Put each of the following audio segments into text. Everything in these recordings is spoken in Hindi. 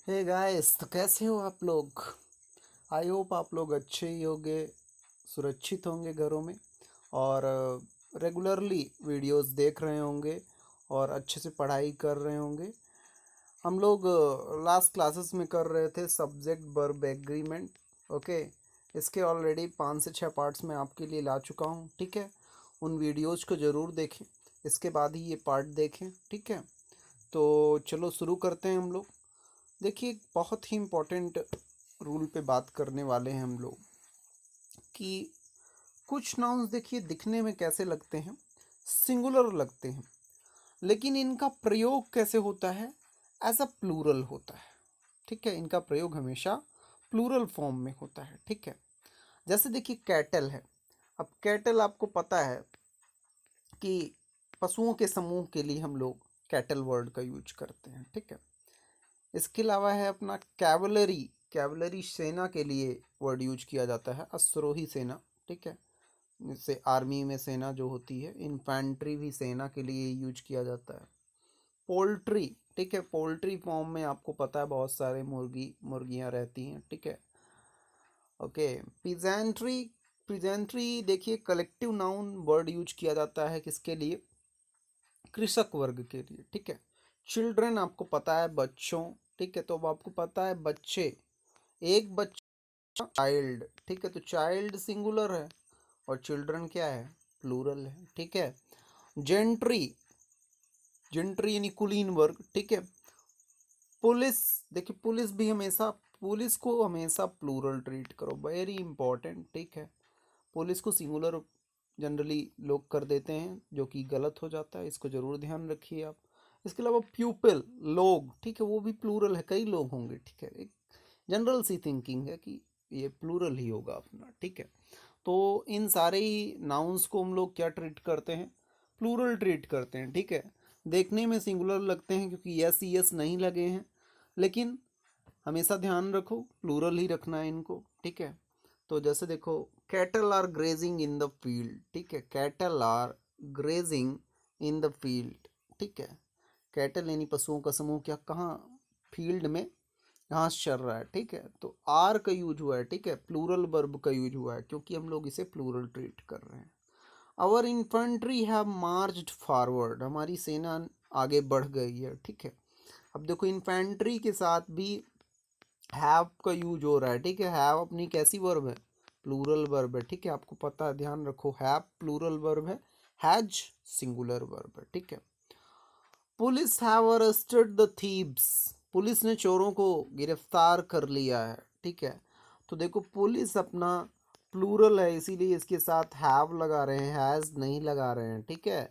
हे गाइस, तो कैसे हो आप लोग। आई होप आप लोग अच्छे ही होंगे, सुरक्षित होंगे घरों में और रेगुलरली वीडियोस देख रहे होंगे और अच्छे से पढ़ाई कर रहे होंगे। हम लोग लास्ट क्लासेस में कर रहे थे सब्जेक्ट वर्ब एग्रीमेंट। ओके, इसके ऑलरेडी 5 से 6 पार्ट्स में आपके लिए ला चुका हूँ। ठीक है, उन वीडियोज़ को ज़रूर देखें, इसके बाद ही ये पार्ट देखें। ठीक है, तो चलो शुरू करते हैं हम लोग। देखिए, एक बहुत ही इम्पोर्टेंट रूल पे बात करने वाले हैं हम लोग कि कुछ नाउन्स देखिए दिखने में कैसे लगते हैं, सिंगुलर लगते हैं, लेकिन इनका प्रयोग कैसे होता है, एज अ प्लूरल होता है। ठीक है, इनका प्रयोग हमेशा प्लूरल फॉर्म में होता है। ठीक है, जैसे देखिए कैटल है। अब कैटल आपको पता है कि पशुओं के समूह के लिए हम लोग कैटल वर्ड का यूज करते हैं। ठीक है, इसके अलावा है अपना कैवलरी। कैवलरी सेना के लिए वर्ड यूज किया जाता है, अश्वरोही सेना। ठीक है, जैसे आर्मी में सेना जो होती है, इन्फेंट्री भी सेना के लिए यूज किया जाता है। पोल्ट्री, ठीक है, पोल्ट्री फॉर्म में आपको पता है बहुत सारे मुर्गियां रहती हैं। ठीक है, ओके। पिजेंट्री, पिजेंट्री देखिए कलेक्टिव नाउन वर्ड यूज किया जाता है किसके लिए, कृषक वर्ग के लिए। ठीक है, चिल्ड्रन आपको पता है बच्चों। ठीक है, तो अब आपको पता है बच्चे, एक बच्चा चाइल्ड। ठीक है, तो चाइल्ड सिंगुलर है और चिल्ड्रन क्या है, प्लूरल है। ठीक है, जेंट्री, जेंट्री यानी कुलीन वर्ग। ठीक है, पुलिस, देखिए पुलिस भी हमेशा, पुलिस को हमेशा प्लूरल ट्रीट करो, वेरी इंपॉर्टेंट। ठीक है, पुलिस को सिंगुलर जनरली लोग कर देते हैं, जो कि गलत हो जाता है, इसको जरूर ध्यान रखिए आप। इसके अलावा प्यूपिल, लोग, ठीक है, वो भी प्लूरल है, कई लोग होंगे। ठीक है, एक जनरल सी थिंकिंग है कि ये प्लूरल ही होगा अपना। ठीक है, तो इन सारे ही नाउन्स को हम लोग क्या ट्रीट करते हैं, प्लूरल ट्रीट करते हैं। ठीक है, देखने में सिंगुलर लगते हैं क्योंकि यस यस नहीं लगे हैं, लेकिन हमेशा ध्यान रखो प्लूरल ही रखना है इनको। ठीक है, तो जैसे देखो, cattle are grazing in the field. ठीक है, cattle are grazing in the field. ठीक है, कैटल यानी पशुओं का समूह क्या कहाँ, फील्ड में घास चर रहा है। ठीक है, तो आर का यूज हुआ है। ठीक है, प्लूरल वर्ब का यूज हुआ है क्योंकि हम लोग इसे प्लूरल ट्रीट कर रहे हैं। Our infantry have marched forward, हमारी सेना आगे बढ़ गई है। ठीक है, अब देखो इन्फेंट्री के साथ भी हैव का यूज हो रहा है। ठीक है, हैव अपनी कैसी वर्ब है, प्लूरल वर्ब है। ठीक है, आपको पता है, ध्यान रखो, हैव प्लूरल वर्ब है, हैज सिंगुलर वर्ब है। ठीक है, police have arrested the thieves, police ने चोरों को गिरफ्तार कर लिया है। ठीक है, तो देखो पुलिस अपना प्लूरल है, इसीलिए इसके साथ हैव लगा रहे हैं, हैज नहीं लगा रहे हैं। ठीक है,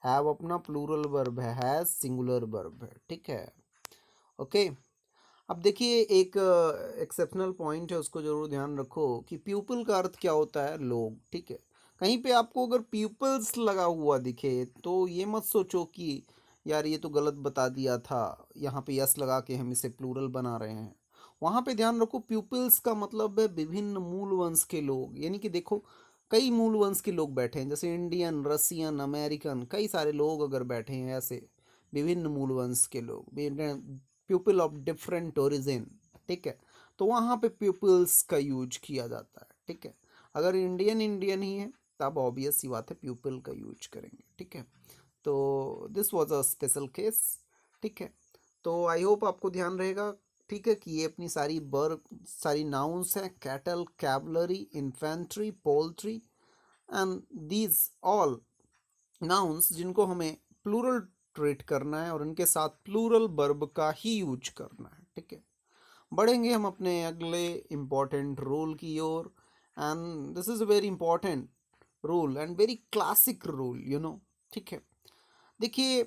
हैव अपना प्लूरल वर्ब है, हैज सिंगुलर वर्ब है। ठीक है, ओके। अब देखिए एक एक्सेप्शनल पॉइंट है, उसको जरूर ध्यान रखो कि प्यूपल का अर्थ क्या होता है, लोग। ठीक है, कहीं पे आपको अगर प्यूपल्स लगा हुआ दिखे तो ये मत सोचो कि यार ये तो गलत बता दिया था, यहाँ पे यस लगा के हम इसे प्लूरल बना रहे हैं। वहाँ पे ध्यान रखो, प्यूपल्स का मतलब है विभिन्न मूल वंश के लोग, यानी कि देखो कई मूल वंश के लोग बैठे हैं, जैसे इंडियन, रसियन, अमेरिकन, कई सारे लोग अगर बैठे हैं ऐसे विभिन्न मूल वंश के लोग, पीपल ऑफ डिफरेंट ओरिजिन। ठीक है, तो वहाँ पे पीपल्स का यूज किया जाता है। ठीक है, अगर इंडियन इंडियन ही है तब ऑब्वियस सी बात है पीपल का यूज करेंगे। ठीक है, तो this was a special case. ठीक है, तो आई होप आपको ध्यान रहेगा। ठीक है, कि ये अपनी सारी वर्ब, सारी नाउन्स हैं, cattle, cavalry, infantry, poultry and these all nouns जिनको हमें प्लूरल ट्रीट करना है और उनके साथ प्लूरल वर्ब का ही यूज करना है। ठीक है, बढ़ेंगे हम अपने अगले इम्पॉर्टेंट रूल की ओर, and this is a very important rule and very classic rule, you know. ठीक है, देखिए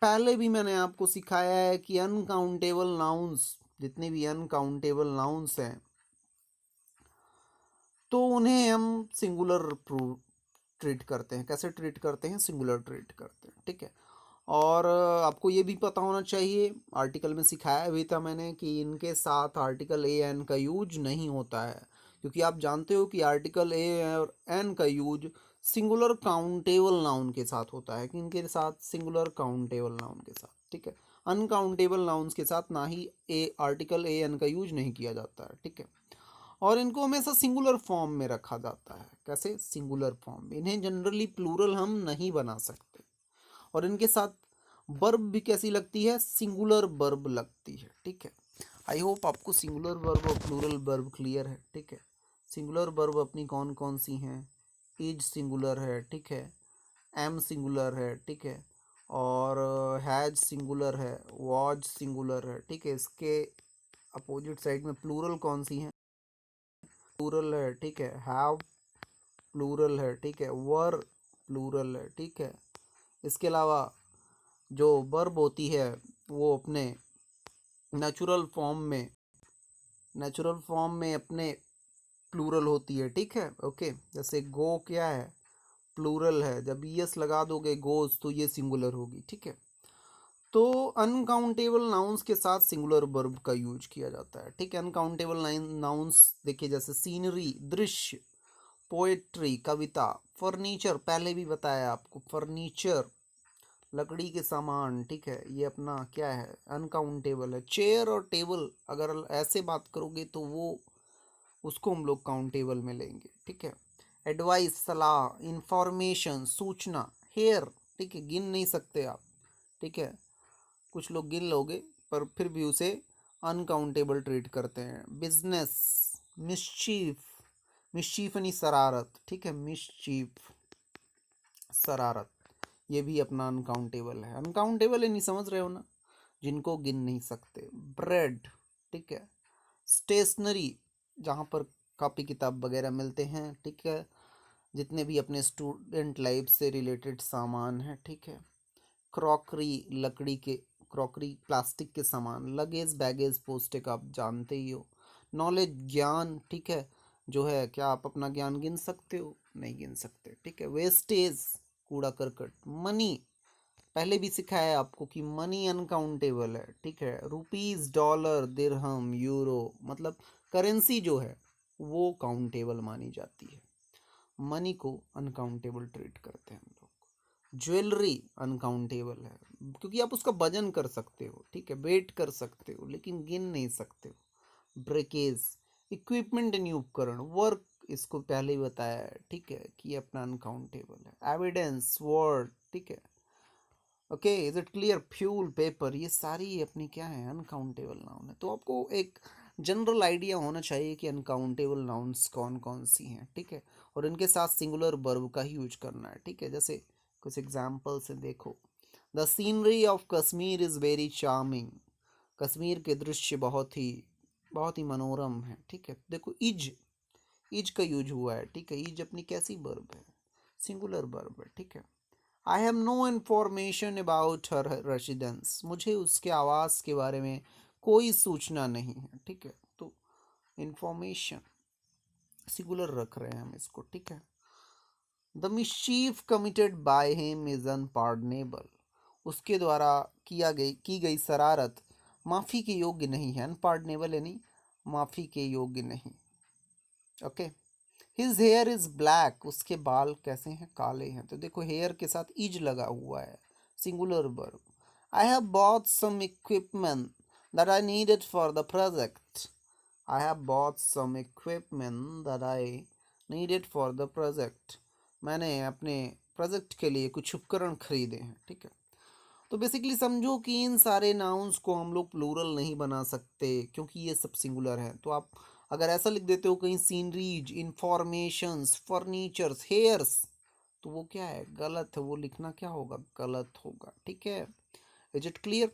पहले भी मैंने आपको सिखाया है कि अनकाउंटेबल नाउन्स, जितने भी अनकाउंटेबल नाउन्स हैं तो उन्हें हम सिंगुलर ट्रीट करते हैं। कैसे ट्रीट करते हैं, सिंगुलर ट्रीट करते हैं। ठीक है, और आपको ये भी पता होना चाहिए, आर्टिकल में सिखाया भी था मैंने कि इनके साथ आर्टिकल ए एन का यूज नहीं होता है, क्योंकि आप जानते हो कि आर्टिकल ए और एन का यूज सिंगुलर काउंटेबल नाउन के साथ होता है, कि इनके साथ सिंगुलर काउंटेबल नाउन के साथ। ठीक है, अनकाउंटेबल नाउन्स के साथ ना ही आर्टिकल ए एन का यूज नहीं किया जाता है, ठीक है। और इनको हमेशा सिंगुलर फॉर्म में रखा जाता है। कैसे? सिंगुलर फॉर्म में। इन्हें जनरली प्लूरल हम नहीं बना सकते। और इनके साथ वर्ब भी कैसी लगती है? सिंगुलर वर्ब लगती है, ठीक है। आई होप आपको सिंगुलर वर्ब और प्लूरल वर्ब क्लियर है, ठीक है। सिंगुलर वर्ब अपनी कौन कौन सी हैं? इज सिंगुलर है, ठीक है। एम सिंगुलर है, ठीक है। और हैज सिंगुलर है, वॉज सिंगुलर है, ठीक है। इसके अपोजिट साइड में प्लूरल कौन सी है? प्लूरल है, ठीक है। हैव प्लूरल है, ठीक है। वर प्लूरल है, ठीक है। इसके अलावा जो वर्ब होती है वो अपने नेचुरल फॉर्म में अपने प्लूरल होती है, ठीक है। ओके, जैसे गो क्या है? प्लूरल है। जब यस लगा दोगे गोज तो ये सिंगुलर होगी, ठीक है। तो अनकाउंटेबल नाउन्स के साथ सिंगुलर वर्ब का यूज किया जाता है, ठीक है। अनकाउंटेबल नाउन्स देखिए, जैसे सीनरी, दृश्य, पोएट्री, कविता, फर्नीचर, पहले भी बताया आपको, फर्नीचर लकड़ी के सामान, ठीक है। ये अपना क्या है? अनकाउंटेबल है। चेयर और टेबल अगर ऐसे बात करोगे तो वो उसको हम लोग काउंटेबल में लेंगे, ठीक है। एडवाइस, सलाह, इंफॉर्मेशन, सूचना, हेयर, ठीक है, गिन नहीं सकते आप, ठीक है। कुछ लोग गिन लोगे पर फिर भी उसे अनकाउंटेबल ट्रीट करते हैं। बिजनेस, मिस्चीफ, मिस्चीफ यानी शरारत, ठीक है। मिस्चीफ, शरारत, ये भी अपना अनकाउंटेबल है। अनकाउंटेबल है, नहीं समझ रहे हो ना? जिनको गिन नहीं सकते। ब्रेड, ठीक है। स्टेशनरी, जहाँ पर कॉपी किताब वगैरह मिलते हैं, ठीक है। जितने भी अपने स्टूडेंट लाइफ से रिलेटेड सामान हैं, ठीक है। क्रॉकरी, लकड़ी के क्रॉकरी, प्लास्टिक के सामान। लगेज, बैगेज, पोस्टिक आप जानते ही हो। नॉलेज, ज्ञान, ठीक है। जो है, क्या आप अपना ज्ञान गिन सकते हो? नहीं गिन सकते, ठीक है। वेस्टेज, कूड़ा करकट। मनी, पहले भी सिखाया आपको कि मनी अनकाउंटेबल है, ठीक है। रुपीज, डॉलर, दिरहम, यूरो, मतलब करेंसी जो है वो काउंटेबल मानी जाती है। मनी को अनकाउंटेबल ट्रीट करते हैं हम लोग। ज्वेलरी अनकाउंटेबल है क्योंकि आप उसका वजन कर सकते हो, ठीक है, वेट कर सकते हो, लेकिन गिन नहीं सकते हो। ब्रेकेज, इक्विपमेंट यानी उपकरण। वर्क, इसको पहले ही बताया है, ठीक है, कि ये अपना अनकाउंटेबल है। एविडेंस, वर्ड, ठीक है। Okay, is it clear? Fuel, paper, ये सारी अपनी क्या है? अनकाउंटेबल नाउन है। तो आपको एक जनरल आइडिया होना चाहिए कि अनकाउंटेबल नाउन्स कौन कौन सी हैं, ठीक है। और इनके साथ सिंगुलर वर्ब का ही यूज करना है, ठीक है। जैसे कुछ एग्जाम्पल से देखो। The scenery of Kashmir is very charming. Kashmir के दृश्य बहुत ही मनोरम है, ठीक है। देखो, इज का यूज हुआ है, ठीक है। इज अपनी कैसी वर्ब है? सिंगुलर वर्ब है, ठीक है। I have no information about her residence. मुझे उसके आवास के बारे में कोई सूचना नहीं है, ठीक है। तो इंफॉर्मेशन सिंगुलर रख रहे हैं हम इसको, ठीक है। The mischief committed by him is unpardonable. उसके द्वारा की गई शरारत माफ़ी के योग्य नहीं है। अनपार्डनेबल यानी माफ़ी के योग्य नहीं। Okay. His here is black. उसके बाल कैसे हैं? काले हैं। तो देखो, हेयर के साथ इज लगा हुआ है, singular verb. I have bought some equipment that I needed for the project. I have bought some equipment that I needed for the project. मैंने अपने प्रोजेक्ट के लिए कुछ उपकरण खरीदे हैं, ठीक है। तो बेसिकली समझो कि इन सारे नाउन्स को हम लोग प्लूरल नहीं बना सकते क्योंकि ये सब सिंगुलर है। तो आप अगर ऐसा लिख देते हो कहीं, सीनरीज, इंफॉर्मेशंस, फर्नीचर्स, हेयर्स, तो वो क्या है? गलत है। वो लिखना क्या होगा? गलत होगा, ठीक है। Is it clear?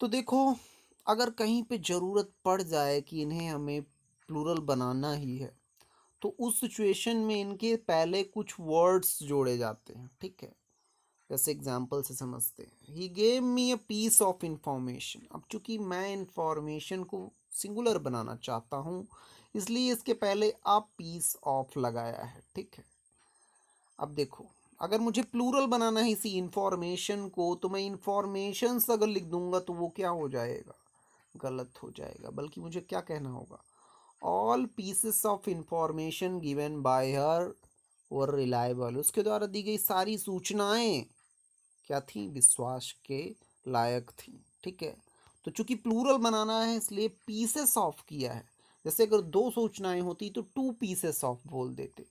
तो देखो, अगर कहीं पे ज़रूरत पड़ जाए कि इन्हें हमें प्लूरल बनाना ही है, तो उस सिचुएशन में इनके पहले कुछ वर्ड्स जोड़े जाते हैं, ठीक है। जैसे एग्जाम्पल से समझते हैं। He gave me a piece of information. अब चूंकि मैं इंफॉर्मेशन को सिंगुलर बनाना चाहता हूँ, इसलिए इसके पहले आप पीस ऑफ लगाया है, ठीक है। अब देखो, अगर मुझे प्लूरल बनाना है इसी इंफॉर्मेशन को, तो मैं इंफॉर्मेशन अगर लिख दूंगा तो वो क्या हो जाएगा? गलत हो जाएगा। बल्कि मुझे क्या कहना होगा? All pieces of information given by her were reliable. उसके द्वारा दी गई सारी सूचनाएं क्या थी? विश्वास के लायक थी। ठीक है, तो चूंकि प्लूरल बनाना है इसलिए पीसेस ऑफ किया है। जैसे अगर 2 सूचनाएं होती तो 2 पीसेस ऑफ बोल देते,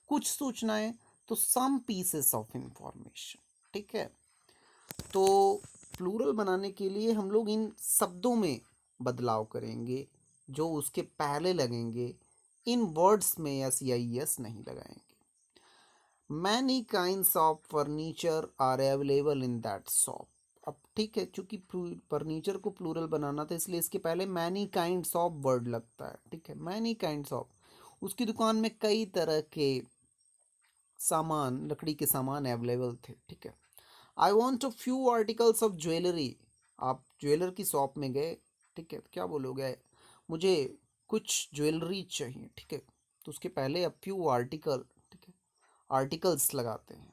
कुछ सूचनाएं तो सम पीसेस ऑफ इंफॉर्मेशन। ठीक है, तो प्लूरल बनाने के लिए हम लोग इन शब्दों में बदलाव करेंगे जो उसके पहले लगेंगे, इन वर्ड्स में एस या एस नहीं लगाएंगे। Many kinds of furniture are available in that shop. अब ठीक है, चूंकि फर्नीचर को प्लूरल बनाना था इसलिए इसके पहले मैनी काइंड्स ऑफ वर्ड लगता है। ठीक है, मैनी काइंड्स ऑफ, उसकी दुकान में कई तरह के सामान, लकड़ी के सामान अवेलेबल थे। ठीक है, I want a few articles of jewellery. आप ज्वेलर की शॉप में गए, ठीक है, तो क्या बोलोगे, मुझे कुछ ज्वेलरी चाहिए। ठीक है, तो उसके पहले अ फ्यू आर्टिकल, ठीक है, आर्टिकल्स लगाते हैं।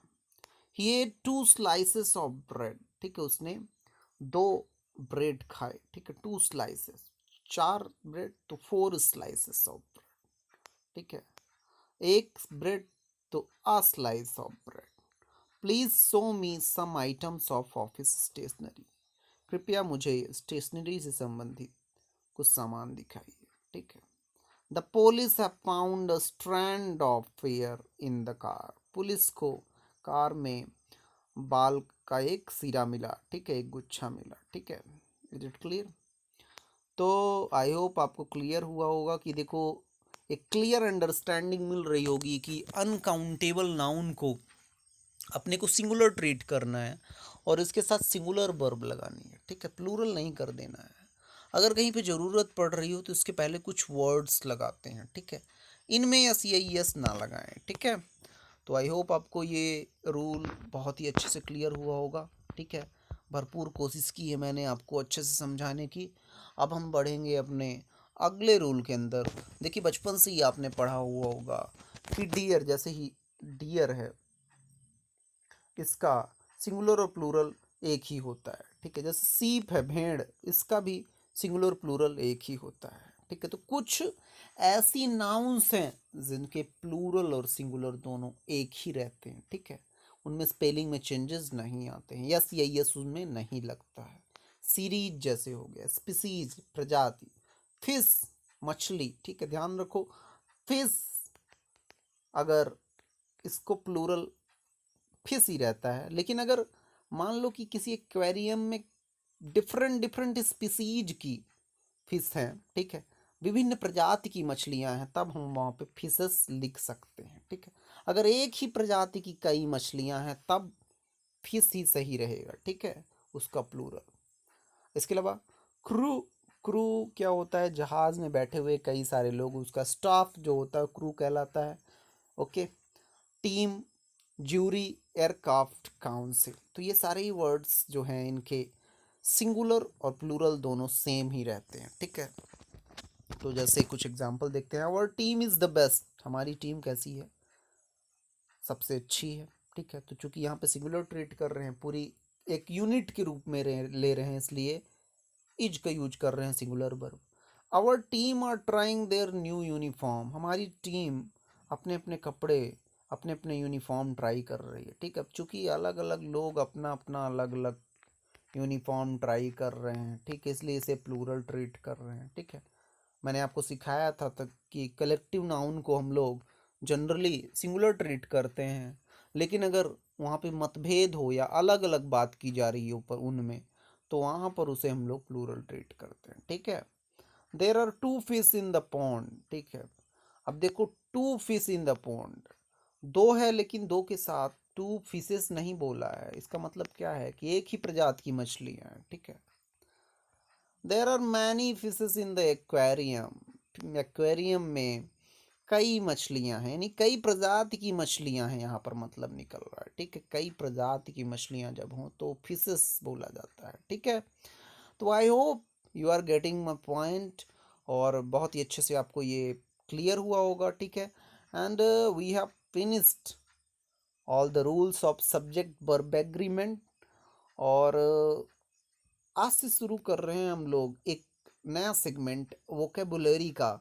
ही एट 2 स्लाइसेस ऑफ ब्रेड। ठीक है, उसने 2 ब्रेड खाए। ठीक है, 2 स्लाइसेस, 4 ब्रेड तो 4 स्लाइसेस ऑफ ब्रेड। ठीक है, एक ब्रेड तो a slice of bread. Please show me some items of office stationery. कृपया मुझे स्टेशनरी से संबंधित कुछ सामान दिखाइए। ठीक है, the police have found a strand of here in the car. Police को कार में बाल का एक सिरा मिला। ठीक है, एक गुच्छा मिला। ठीक है, इज इट क्लियर? तो आई होप आपको क्लियर हुआ होगा कि देखो, एक क्लियर अंडरस्टैंडिंग मिल रही होगी कि अनकाउंटेबल नाउन को अपने को सिंगुलर ट्रीट करना है और इसके साथ सिंगुलर वर्ब लगानी है। ठीक है, प्लूरल नहीं कर देना है। अगर कहीं पे ज़रूरत पड़ रही हो तो इसके पहले कुछ वर्ड्स लगाते हैं। ठीक है, इनमें यस या यस ना लगाएं। ठीक है, तो आई होप आपको ये रूल बहुत ही अच्छे से क्लियर हुआ होगा। ठीक है, भरपूर कोशिश की है मैंने आपको अच्छे से समझाने की। अब हम बढ़ेंगे अपने अगले रूल के अंदर। देखिए, बचपन से ही आपने पढ़ा हुआ होगा कि डियर, जैसे ही डियर है, इसका सिंगुलर और प्लूरल एक ही होता है। ठीक है, जैसे सीप है, भेड़, इसका भी सिंगुलर प्लूरल एक ही होता है। ठीक है, तो कुछ ऐसी नाउन्स हैं जिनके प्लूरल और सिंगुलर दोनों एक ही रहते हैं। ठीक है, उनमें स्पेलिंग में चेंजेस नहीं आते हैं, यस या यस उनमें नहीं लगता है। सीरीज जैसे हो गया, स्पीसीज प्रजाति, फिश मछली। ठीक है, ध्यान रखो, फिश अगर इसको प्लूरल फिश ही रहता है, लेकिन अगर मान लो कि किसी एक्वेरियम में डिफरेंट डिफरेंट स्पीसीज की फिश हैं, ठीक है, विभिन्न प्रजाति की मछलियां हैं, तब हम वहाँ पे फिशेस लिख सकते हैं। ठीक है, अगर एक ही प्रजाति की कई मछलियां हैं तब फिश ही सही रहेगा। ठीक है, उसका प्लूरल। इसके अलावा क्रू, क्रू क्या होता है, जहाज में बैठे हुए कई सारे लोग, उसका स्टाफ जो होता है क्रू कहलाता है। Okay, team, jury, aircraft council, तो ये सारे ही वर्ड्स जो हैं इनके सिंगुलर और प्लूरल दोनों सेम ही रहते हैं। ठीक है, तो जैसे कुछ एग्जांपल देखते हैं। Our team is the best. हमारी टीम कैसी है, सबसे अच्छी है। ठीक है, तो चूंकि यहाँ पे सिंगुलर ट्रीट कर रहे हैं, पूरी एक यूनिट के रूप में ले रहे हैं, इसलिए इज का यूज कर रहे हैं singular verb. Our team are trying their new uniform. हमारी टीम अपने अपने कपड़े, अपने अपने यूनिफॉर्म ट्राई कर रही है। ठीक है, चूंकि अलग अलग लोग अपना अपना अलग अलग यूनिफॉर्म ट्राई कर रहे हैं, ठीक है, इसलिए इसे प्लूरल ट्रीट कर रहे हैं। ठीक है, मैंने आपको सिखाया था तक कि कलेक्टिव नाउन को हम लोग जनरली सिंगुलर ट्रीट करते हैं, लेकिन अगर वहाँ पे मतभेद हो या अलग अलग बात की जा रही हो पर उनमें, तो वहाँ पर उसे हम लोग प्लूरल ट्रीट करते हैं। ठीक है, there are 2 fish in the pond. ठीक है, अब देखो, 2 फिश इन द पॉन्ड, 2 है लेकिन 2 के साथ 2 फिशेस नहीं बोला है, इसका मतलब क्या है कि एक ही प्रजाति की मछलियाँ हैं। ठीक है, there are many fishes in the aquarium. Aquarium में कई मछलियां हैं, यानी कई प्रजाति की मछलियां हैं, यहाँ पर मतलब निकल रहा है। ठीक है, कई प्रजाति की मछलियां जब हों तो फिशेस बोला जाता है। ठीक है, तो I hope you are getting my point, और बहुत ही अच्छे से आपको ये क्लियर हुआ होगा। ठीक है, and we have finished all the rules of subject verb agreement, और आज से शुरू कर रहे हैं हम लोग एक नया सेगमेंट वोकेबुलरी का।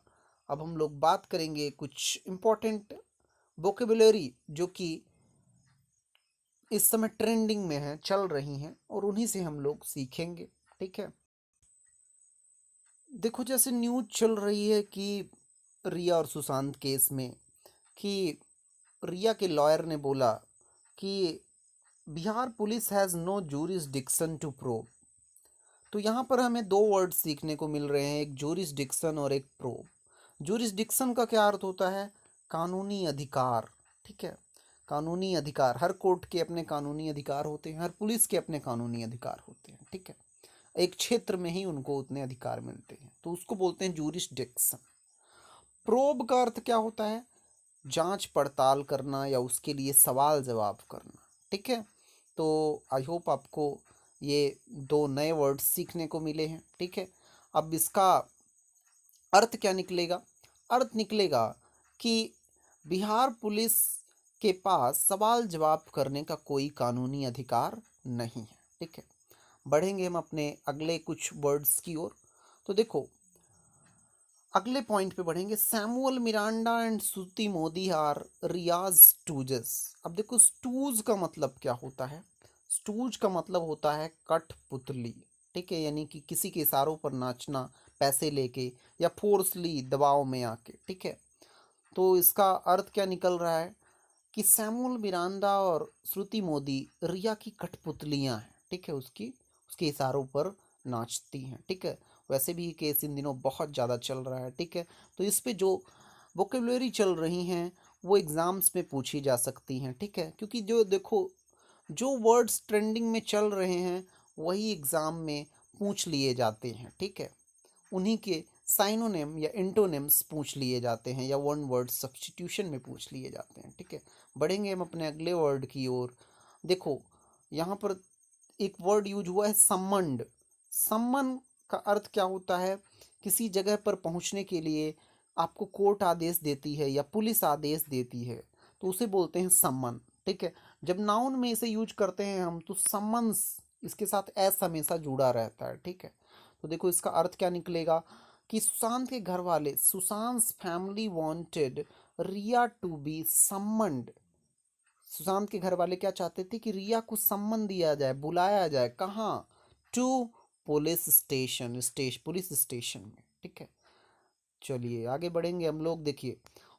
अब हम लोग बात करेंगे कुछ इम्पोर्टेंट वोकेबुलरी जो कि इस समय ट्रेंडिंग में हैं, चल रही हैं, और उन्हीं से हम लोग सीखेंगे। ठीक है, देखो जैसे न्यूज़ चल रही है कि रिया और सुशांत केस में, कि रिया के लॉयर ने बोला कि Bihar police has no jurisdiction to probe. तो यहाँ पर हमें दो वर्ड सीखने को मिल रहे हैं, एक जूरिसडिक्शन और एक प्रोब। जूरिसडिक्शन का क्या अर्थ होता है? कानूनी अधिकार। ठीक है, कानूनी अधिकार, हर कोर्ट के अपने कानूनी अधिकार होते हैं, हर पुलिस के अपने कानूनी अधिकार होते हैं। ठीक है, एक क्षेत्र में ही उनको उतने अधिकार मिलते हैं, तो उसको बोलते हैं जूरिसडिक्शन। प्रोब का अर्थ क्या होता है? जांच पड़ताल करना या उसके लिए सवाल जवाब करना। ठीक है, तो आई होप आपको ये दो नए वर्ड्स सीखने को मिले हैं। ठीक है, अब इसका अर्थ क्या निकलेगा? अर्थ निकलेगा कि बिहार पुलिस के पास सवाल जवाब करने का कोई कानूनी अधिकार नहीं है। ठीक है, बढ़ेंगे हम अपने अगले कुछ वर्ड्स की ओर। तो देखो, अगले पॉइंट पे बढ़ेंगे। Samuel Miranda and Shruti Modi are Rhea's stooges. अब देखो, स्टूज का मतलब क्या होता है? स्टूज का मतलब होता है कठपुतली। ठीक है, यानी कि किसी के इशारों पर नाचना, पैसे लेके या फोर्सली दबाव में आके। ठीक है, तो इसका अर्थ क्या निकल रहा है कि सैमुअल मिरांडा और श्रुति मोदी रिया की कठपुतलियां हैं। ठीक है, उसके इशारों पर नाचती हैं। ठीक है, वैसे भी ये केस इन दिनों बहुत ज़्यादा चल रहा है। ठीक है, तो इस पे जो वोकेबुलरी चल रही हैं वो एग्ज़ाम्स में पूछी जा सकती हैं। ठीक है, क्योंकि जो देखो, जो वर्ड्स ट्रेंडिंग में चल रहे हैं वही एग्ज़ाम में पूछ लिए जाते हैं। ठीक है, उन्हीं के साइनोनिम या इंटोनिम्स पूछ लिए जाते हैं, या वन वर्ड सब्स्टिट्यूशन में पूछ लिए जाते हैं। ठीक है, बढ़ेंगे हम अपने अगले वर्ड की ओर। देखो, यहाँ पर एक वर्ड यूज हुआ है, सम्मन्ड। सम्मन का अर्थ क्या होता है? किसी जगह पर पहुँचने के लिए आपको कोर्ट आदेश देती है या पुलिस आदेश देती है, तो उसे बोलते हैं सम्मन। ठीक है, जब नाउन में इसे यूज करते हैं हम, तो सम्मन्स, इसके साथ एस हमेशा जुड़ा रहता है। ठीक है, तो देखो इसका अर्थ क्या निकलेगा कि सुशांत के घर वाले, Sushant family wanted Rhea to be summoned. Sushant के घर वाले क्या चाहते थे कि रिया को सम्मन दिया जाए, बुलाया जाए। कहाँ? To police station, police station में। ठीक है, चलिए आगे बढ़ेंगे हम लोग। देखिए,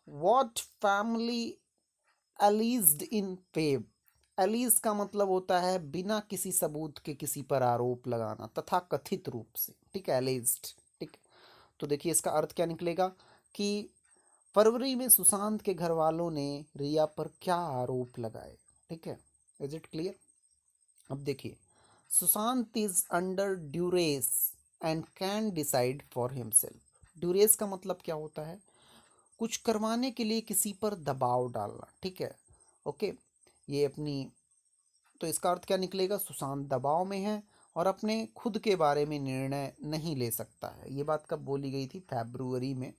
वॉट फैमिली एलिज्ड इन पेब। एलिज का मतलब होता है बिना किसी सबूत के किसी पर आरोप लगाना, तथा कथित रूप से। ठीक है, एलिज्ड। ठीक, तो देखिए इसका अर्थ क्या निकलेगा कि फरवरी में सुशांत के घर वालों ने रिया पर क्या आरोप लगाए। ठीक है, इज इट क्लियर? अब देखिए, Sushant is under duress and can decide for himself. Duress का मतलब क्या होता है? कुछ करवाने के लिए किसी पर दबाव डालना। ठीक है, ओके, ये अपनी, तो इसका अर्थ क्या निकलेगा? सुशांत दबाव में है और अपने खुद के बारे में निर्णय नहीं ले सकता है। ये बात कब बोली गई थी? फरवरी में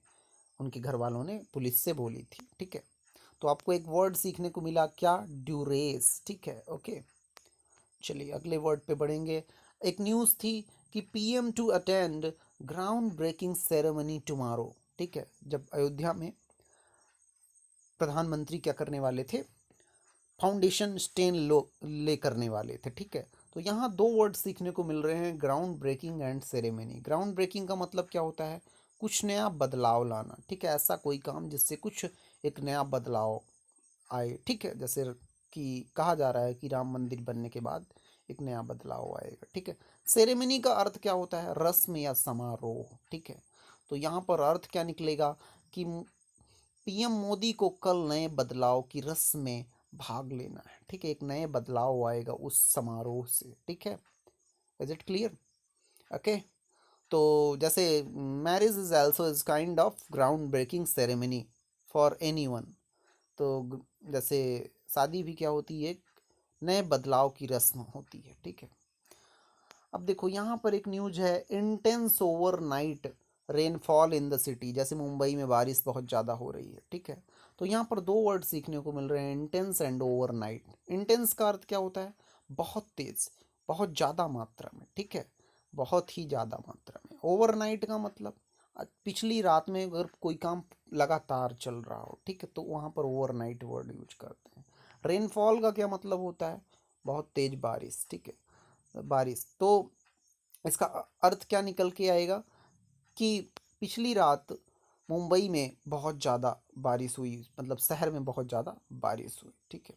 उनके घर वालों ने पुलिस से बोली थी। ठीक है, तो आपको एक वर्ड सीखने को मिला, क्या? ड्यूरेस। ठीक है, ओके, चलिए अगले वर्ड पे बढ़ेंगे। एक न्यूज़ थी कि PM to attend ground breaking ceremony tomorrow. ठीक है, जब अयोध्या में प्रधानमंत्री क्या करने वाले थे? फाउंडेशन स्टेन लो ले करने वाले थे। ठीक है, तो यहाँ दो वर्ड सीखने को मिल रहे हैं, ground breaking and ceremony. Ground breaking का मतलब क्या होता है? कुछ नया बदलाव लाना। ठीक है, ऐसा कोई काम जिससे कुछ एक नया बदलाव आए। ठीक है, जैसे कि कहा जा रहा है कि राम मंदिर बनने के बाद एक नया बदलाव आएगा। ठीक है, सेरेमनी का अर्थ क्या होता है? रस्म या समारोह। ठीक है, तो यहाँ पर अर्थ क्या निकलेगा कि पीएम मोदी को कल नए बदलाव की रस्म में भाग लेना है। ठीक है, एक नए बदलाव आएगा उस समारोह से। ठीक है, इज इट क्लियर? ओके, तो जैसे marriage is also is kind of ground breaking ceremony for anyone. तो जैसे शादी भी क्या होती है? एक नए बदलाव की रस्म होती है। ठीक है, अब देखो यहाँ पर एक न्यूज है, intense overnight rainfall in the city. जैसे मुंबई में बारिश बहुत ज़्यादा हो रही है। ठीक है, तो यहाँ पर दो वर्ड सीखने को मिल रहे हैं, इंटेंस एंड ओवरनाइट। इंटेंस का अर्थ क्या होता है? बहुत तेज, बहुत ज़्यादा मात्रा में। ठीक है, बहुत ही ज़्यादा मात्रा में। ओवरनाइट का मतलब पिछली रात में अगर कोई काम लगातार चल रहा हो। ठीक है, तो वहाँ पर ओवरनाइट वर्ड यूज करते हैं। रेनफॉल का क्या मतलब होता है? बहुत तेज बारिश, ठीक है, बारिश। तो इसका अर्थ क्या निकल के आएगा कि पिछली रात मुंबई में बहुत ज़्यादा बारिश हुई, मतलब शहर में बहुत ज़्यादा बारिश हुई, ठीक है।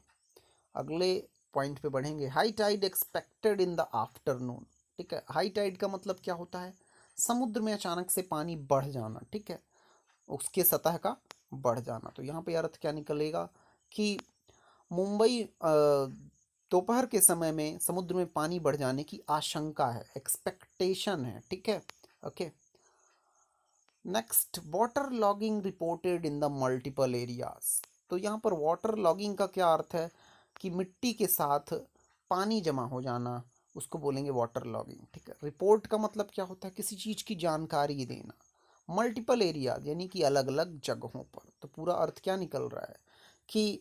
अगले पॉइंट पे बढ़ेंगे। High tide expected in the afternoon, ठीक है। हाई टाइड का मतलब क्या होता है? समुद्र में अचानक से पानी बढ़ जाना, ठीक है, उसके सतह का बढ़ जाना। तो यहाँ पे अर्थ क्या निकलेगा कि मुंबई दोपहर के समय में समुद्र में पानी बढ़ जाने की आशंका है, एक्सपेक्टेशन है, ठीक है। Okay, next, water logging reported in the multiple areas. तो यहाँ पर वाटर लॉगिंग का क्या अर्थ है कि मिट्टी के साथ पानी जमा हो जाना, उसको बोलेंगे वाटर लॉगिंग, ठीक है। रिपोर्ट का मतलब क्या होता है? किसी चीज़ की जानकारी देना। मल्टीपल एरियाज यानी कि अलग अलग जगहों पर। तो पूरा अर्थ क्या निकल रहा है कि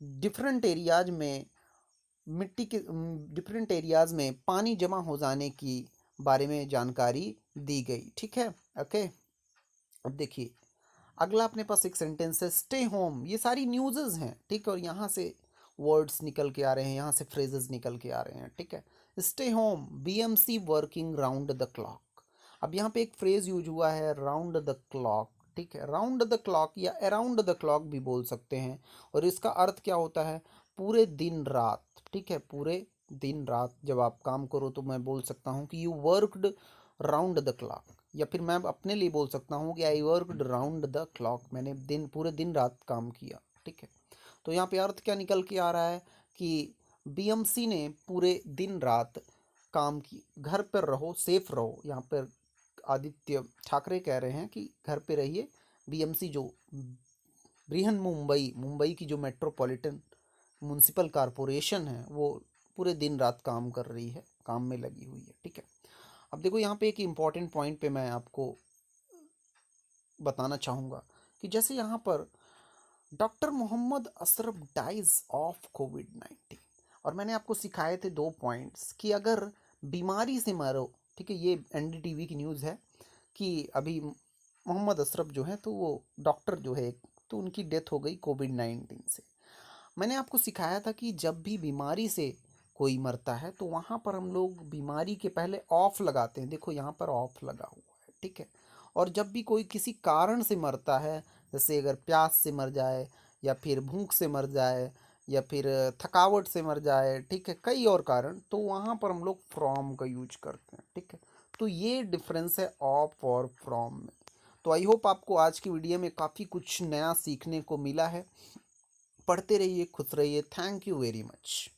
डिफरेंट एरियाज में मिट्टी के डिफरेंट एरियाज में पानी जमा हो जाने की बारे में जानकारी दी गई, ठीक है। ओके, अब देखिए अगला अपने पास एक सेंटेंस है, स्टे होम। ये सारी न्यूज़ेस हैं, ठीक है, और यहाँ से वर्ड्स निकल के आ रहे हैं, यहाँ से फ्रेजेस निकल के आ रहे हैं, ठीक है। Stay home, BMC working round the clock. अब यहाँ पे एक फ्रेज यूज हुआ है, राउंड द क्लॉक, ठीक है। राउंड द क्लॉक या अराउंड द क्लॉक भी बोल सकते हैं, और इसका अर्थ क्या होता है? पूरे दिन रात, ठीक है, पूरे दिन रात जब आप काम करो तो मैं बोल सकता हूँ कि you worked round the clock, या फिर मैं अपने लिए बोल सकता हूँ कि I worked round the clock, मैंने पूरे दिन रात काम किया, ठीक है। तो यहाँ पे अर्थ क्या निकल के आ रहा है कि बीएमसी ने पूरे दिन रात काम की। घर पर रहो, सेफ रहो, यहाँ पर आदित्य ठाकरे कह रहे हैं कि घर पे रहिए। बीएमसी जो बृहन मुंबई मुंबई की जो मेट्रोपॉलिटन म्युनिसिपल कॉरपोरेशन है, वो पूरे दिन रात काम कर रही है, काम में लगी हुई है, ठीक है। अब देखो यहाँ पे एक इम्पॉर्टेंट पॉइंट पे मैं आपको बताना चाहूँगा कि जैसे यहाँ पर doctor Mohammad Ashraf dies of कोविड-19, और मैंने आपको सिखाए थे 2 पॉइंट्स कि अगर बीमारी से मरो, ठीक है, ये एनडीटीवी की न्यूज़ है कि अभी मोहम्मद अशरफ जो है, तो वो डॉक्टर जो है, तो उनकी डेथ हो गई कोविड-19 से। मैंने आपको सिखाया था कि जब भी बीमारी से कोई मरता है तो वहाँ पर हम लोग बीमारी के पहले ऑफ लगाते हैं। देखो यहाँ पर ऑफ लगा हुआ है, ठीक है। और जब भी कोई किसी कारण से मरता है, जैसे अगर प्यास से मर जाए, या फिर भूख से मर जाए, या फिर थकावट से मर जाए, ठीक है, कई और कारण, तो वहाँ पर हम लोग फ्रॉम का यूज करते हैं, ठीक है। तो ये डिफरेंस है ऑफ और फ्रॉम में। तो आई होप आपको आज की वीडियो में काफ़ी कुछ नया सीखने को मिला है। पढ़ते रहिए, खुश रहिए। Thank you very much.